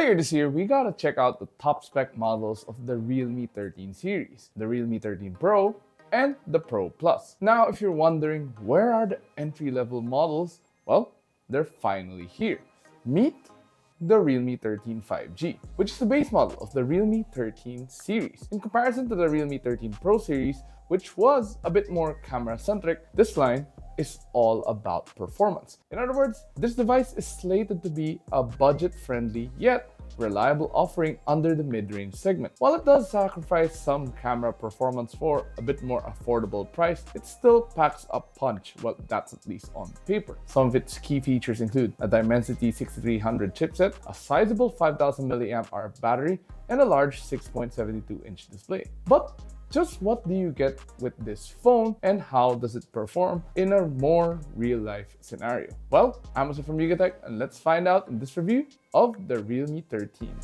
Earlier this year, we got to check out the top spec models of the Realme 13 series, the Realme 13 Pro, and the Pro Plus. Now, if you're wondering where are the entry-level models, well, they're finally here. Meet the Realme 13 5G, which is the base model of the Realme 13 series. In comparison to the Realme 13 Pro series, which was a bit more camera-centric, this line is all about performance. In other words, this device is slated to be a budget-friendly yet reliable offering under the mid-range segment. While it does sacrifice some camera performance for a bit more affordable price, it still packs a punch, well, that's at least on paper. Some of its key features include a Dimensity 6300 chipset, a sizable 5000 mAh battery, and a large 6.72-inch display. But just what do you get with this phone and how does it perform in a more real-life scenario? Well, I'm Jose from Yugatech, and let's find out in this review of the Realme 13.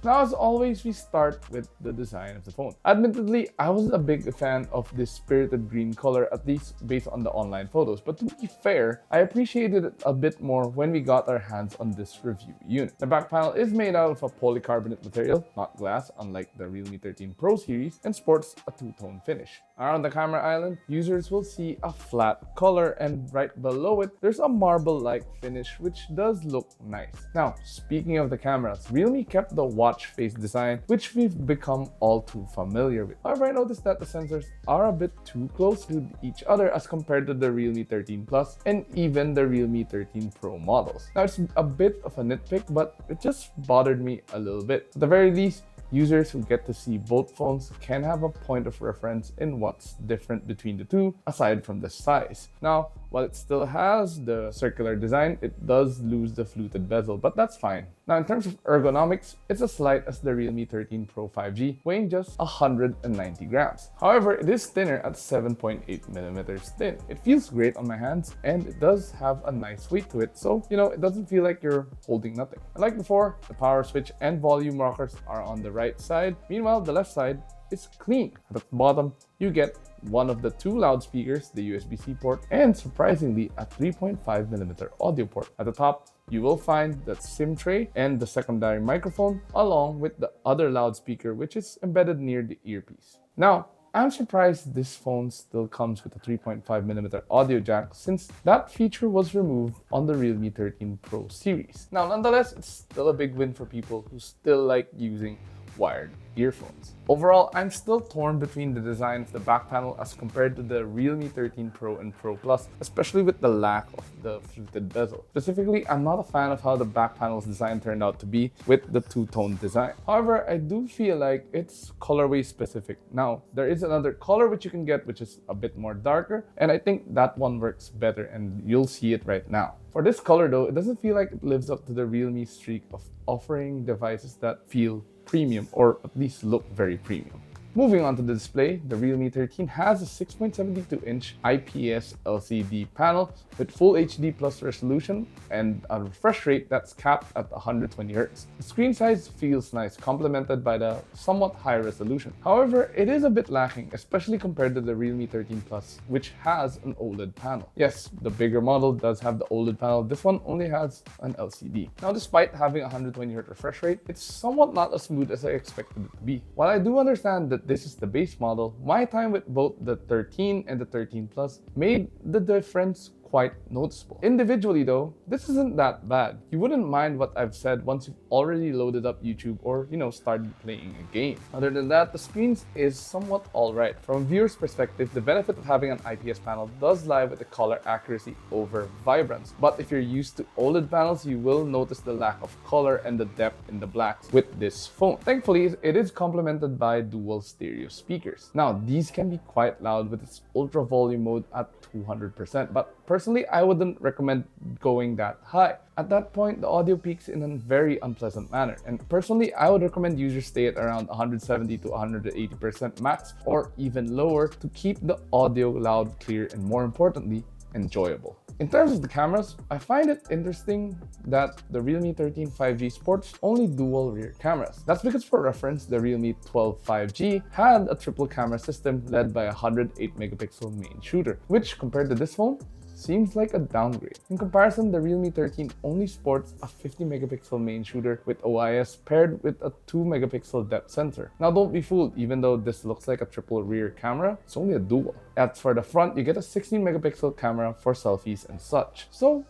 Now, as always, we start with the design of the phone. Admittedly, I wasn't a big fan of this spirited green color, at least based on the online photos, but to be fair, I appreciated it a bit more when we got our hands on this review unit. The back panel is made out of a polycarbonate material, not glass, unlike the Realme 13 Pro series, and sports a two-tone finish. Around the camera island, users will see a flat color, and right below it, there's a marble-like finish, which does look nice. Now, speaking of the cameras, Realme kept the watch face design, which we've become all too familiar with. However, I noticed that the sensors are a bit too close to each other as compared to the Realme 13 Plus and even the Realme 13 Pro models. Now, it's a bit of a nitpick, but it just bothered me a little bit. At the very least, users who get to see both phones can have a point of reference in what's different between the two, aside from the size. Now, while it still has the circular design, it does lose the fluted bezel, but that's fine. Now, in terms of ergonomics, it's as light as the Realme 13 Pro 5G, weighing just 190 grams. However, it is thinner at 7.8 millimeters thin. It feels great on my hands, and it does have a nice weight to it, so, it doesn't feel like you're holding nothing. And like before, the power switch and volume rockers are on the right side. Meanwhile, the left side is clean. At the bottom, you get one of the two loudspeakers, the USB-C port, and surprisingly, a 3.5mm audio port. At the top, you will find the SIM tray and the secondary microphone, along with the other loudspeaker, which is embedded near the earpiece. Now, I'm surprised this phone still comes with a 3.5mm audio jack, since that feature was removed on the Realme 13 Pro series. Now, nonetheless, it's still a big win for people who still like using wired earphones. Overall, I'm still torn between the design of the back panel as compared to the Realme 13 Pro and Pro Plus, especially with the lack of the fluted bezel. Specifically, I'm not a fan of how the back panel's design turned out to be with the two-tone design. However, I do feel like it's colorway specific. Now, there is another color which you can get which is a bit more darker, and I think that one works better, and you'll see it right now. For this color though, it doesn't feel like it lives up to the Realme streak of offering devices that feel premium, or at least look very premium. Moving on to the display, the Realme 13 has a 6.72-inch IPS LCD panel with Full HD Plus resolution and a refresh rate that's capped at 120Hz. The screen size feels nice, complemented by the somewhat high resolution. However, it is a bit lacking, especially compared to the Realme 13 Plus, which has an OLED panel. Yes, the bigger model does have the OLED panel. This one only has an LCD. Now, despite having a 120Hz refresh rate, it's somewhat not as smooth as I expected it to be. While I do understand that this is the base model, my time with both the 13 and the 13 Plus made the difference quite noticeable. Individually though, this isn't that bad. You wouldn't mind what I've said once you've already loaded up YouTube or, started playing a game. Other than that, the screens is somewhat alright. From a viewer's perspective, the benefit of having an IPS panel does lie with the color accuracy over vibrance. But if you're used to OLED panels, you will notice the lack of color and the depth in the blacks with this phone. Thankfully, it is complemented by dual stereo speakers. Now, these can be quite loud with its ultra volume mode at 200%, but personally, I wouldn't recommend going that high. At that point, the audio peaks in a very unpleasant manner, and personally, I would recommend users stay at around 170 to 180% max or even lower to keep the audio loud, clear, and more importantly, enjoyable. In terms of the cameras, I find it interesting that the Realme 13 5G sports only dual rear cameras. That's because, for reference, the Realme 12 5G had a triple camera system led by a 108 megapixel main shooter, which compared to this phone, seems like a downgrade. In comparison, the Realme 13 only sports a 50 megapixel main shooter with OIS paired with a 2 megapixel depth sensor. Now don't be fooled, even though this looks like a triple rear camera, it's only a dual. As for the front, you get a 16 megapixel camera for selfies and such. So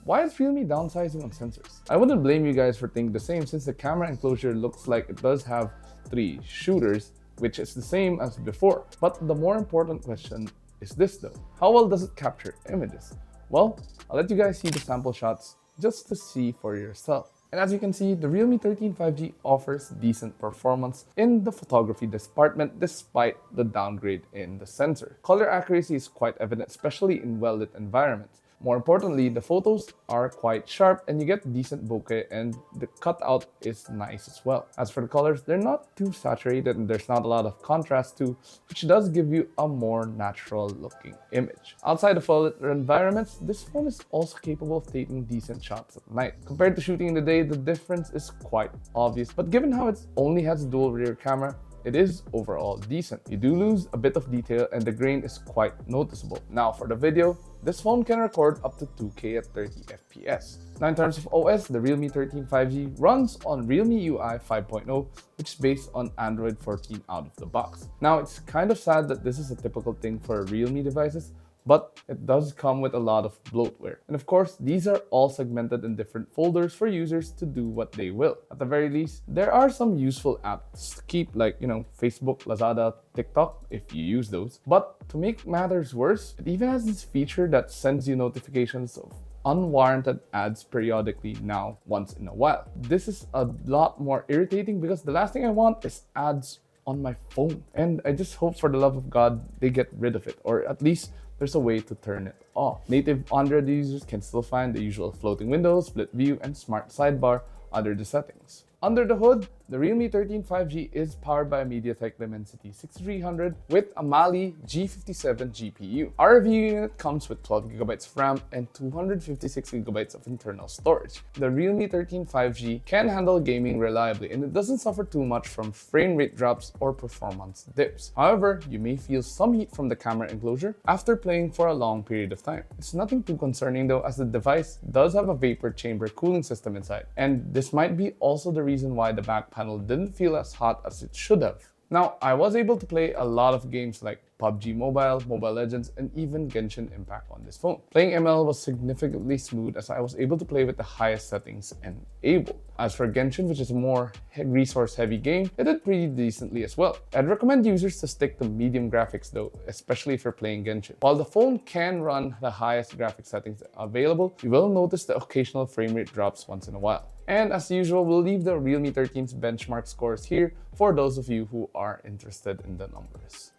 why is Realme downsizing on sensors? I wouldn't blame you guys for thinking the same, since the camera enclosure looks like it does have 3 shooters, which is the same as before. But the more important question is this though. How well does it capture images? Well, I'll let you guys see the sample shots just to see for yourself. And as you can see, the Realme 13 5G offers decent performance in the photography department despite the downgrade in the sensor. Color accuracy is quite evident, especially in well-lit environments. More importantly, the photos are quite sharp and you get decent bokeh, and the cutout is nice as well. As for the colors, they're not too saturated and there's not a lot of contrast too, which does give you a more natural looking image. Outside of well-lit environments, this phone is also capable of taking decent shots at night. Compared to shooting in the day, the difference is quite obvious, but given how it only has a dual rear camera, it is overall decent. You do lose a bit of detail and the grain is quite noticeable. Now for the video, this phone can record up to 2K at 30 FPS. Now in terms of OS, the Realme 13 5G runs on Realme UI 5.0, which is based on Android 14 out of the box. Now it's kind of sad that this is a typical thing for Realme devices, but it does come with a lot of bloatware. And of course, these are all segmented in different folders for users to do what they will. At the very least, there are some useful apps to keep, like, Facebook, Lazada, TikTok, if you use those. But to make matters worse, it even has this feature that sends you notifications of unwarranted ads periodically now once in a while. This is a lot more irritating because the last thing I want is ads on my phone. And I just hope for the love of God they get rid of it, or at least there's a way to turn it off. Native Android users can still find the usual floating window, split view, and smart sidebar under the settings. Under the hood, the Realme 13 5G is powered by a MediaTek Dimensity 6300 with a Mali G57 GPU. Our review unit comes with 12GB of RAM and 256GB of internal storage. The Realme 13 5G can handle gaming reliably and it doesn't suffer too much from frame rate drops or performance dips. However, you may feel some heat from the camera enclosure after playing for a long period of time. It's nothing too concerning though, as the device does have a vapor chamber cooling system inside, and this might be also the reason why the back panel didn't feel as hot as it should have. Now, I was able to play a lot of games like PUBG Mobile, Mobile Legends, and even Genshin Impact on this phone. Playing ML was significantly smooth as I was able to play with the highest settings enabled. As for Genshin, which is a more resource-heavy game, it did pretty decently as well. I'd recommend users to stick to medium graphics though, especially if you're playing Genshin. While the phone can run the highest graphics settings available, you will notice the occasional frame rate drops once in a while. And as usual, we'll leave the Realme 13's benchmark scores here for those of you who are interested in the numbers.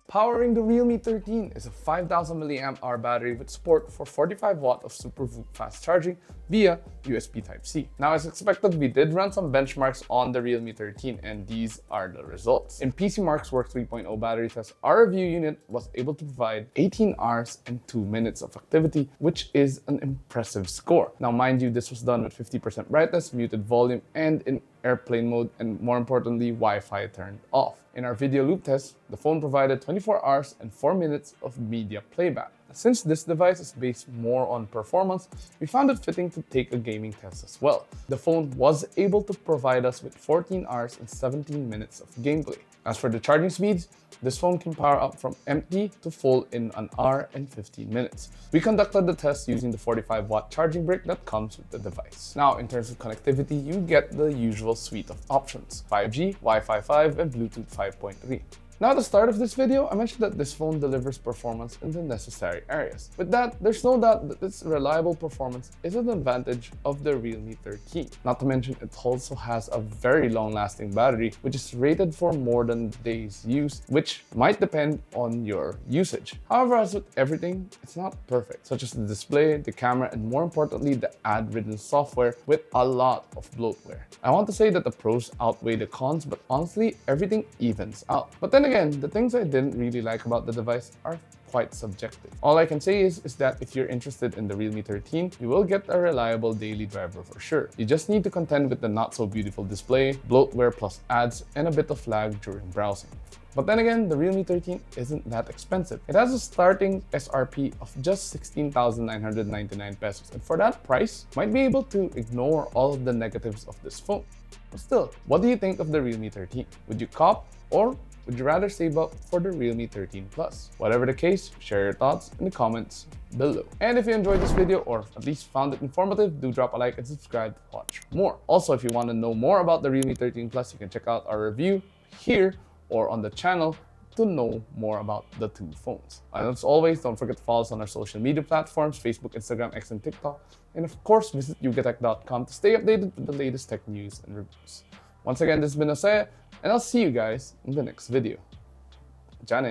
Powering the Realme 13 is a 5000 mAh battery with support for 45 watt of super fast charging via USB Type-C. Now, as expected, we did run some benchmarks on the Realme 13 and these are the results. In PCMark's Work 3.0 battery test, our review unit was able to provide 18 hours and 2 minutes of activity, which is an impressive score. Now, mind you, this was done with 50% brightness, muted volume, and in airplane mode, and more importantly, Wi-Fi turned off. In our video loop test, the phone provided 24 hours and 4 minutes of media playback. Since this device is based more on performance, we found it fitting to take a gaming test as well. The phone was able to provide us with 14 hours and 17 minutes of gameplay. As for the charging speeds, this phone can power up from empty to full in an hour and 15 minutes. We conducted the test using the 45 watt charging brick that comes with the device. Now, in terms of connectivity, you get the usual suite of options: 5G, Wi-Fi 5, and Bluetooth 5.3. Now, at the start of this video, I mentioned that this phone delivers performance in the necessary areas. With that, there's no doubt that its reliable performance is an advantage of the Realme 13. Not to mention, it also has a very long-lasting battery, which is rated for more than days use, which might depend on your usage. However, as with everything, it's not perfect, such as the display, the camera, and more importantly, the ad-ridden software with a lot of bloatware. I want to say that the pros outweigh the cons, but honestly, everything evens out. But then again, again, the things I didn't really like about the device are quite subjective. All I can say is that if you're interested in the Realme 13, you will get a reliable daily driver for sure. You just need to contend with the not so beautiful display, bloatware plus ads, and a bit of lag during browsing. But then again, the Realme 13 isn't that expensive. It has a starting SRP of just 16,999 pesos, and for that price, might be able to ignore all of the negatives of this phone. But still, what do you think of the Realme 13? Would you cop, or would you rather save up for the Realme 13 Plus? Whatever the case, share your thoughts in the comments below. And if you enjoyed this video or at least found it informative, do drop a like and subscribe to watch more. Also, if you want to know more about the Realme 13 Plus, you can check out our review here or on the channel to know more about the two phones. And as always, don't forget to follow us on our social media platforms, Facebook, Instagram, X, and TikTok. And of course, visit yugatech.com to stay updated with the latest tech news and reviews. Once again, this has been Osea, and I'll see you guys in the next video. Jane.